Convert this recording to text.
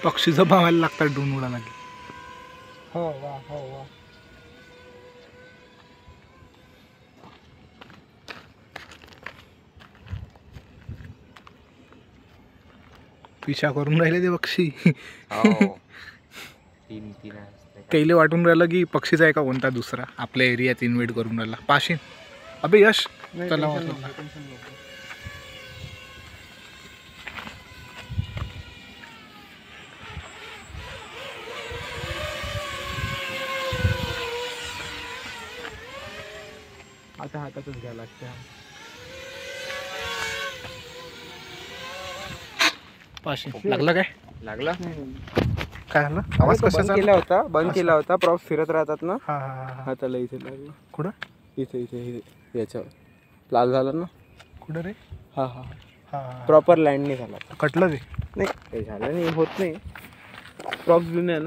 पक्षी जपावायला लागतात ड्रोन उडाला की. हो वा हो वा. पिछा करून राहिले ते पक्षी. तीन तीन असते. त्याला वाटून राहिलं की पक्षीचा आहे का कोणता दुसरा आपल्या एरियात इन्व्हेट करून राहिला. पाशीन अबे यश चला आता हातातच घ्यावं लागतं. पाशीन लागला काय लागला काय झालं आवाज कशाचा केला होता. बंद केला होता. प्रॉप फिरत राहतात ना. हा हा हा हाताला इथे लागला. कुठं इथे इथे इथे याच्यावर लाल झालं ना. कुठं रे. हा हा हा प्रॉपर लँड नाही झाला. कटलं ते नाही काही झालं नाही. होत नाही. प्रॉप जुने आहे ना.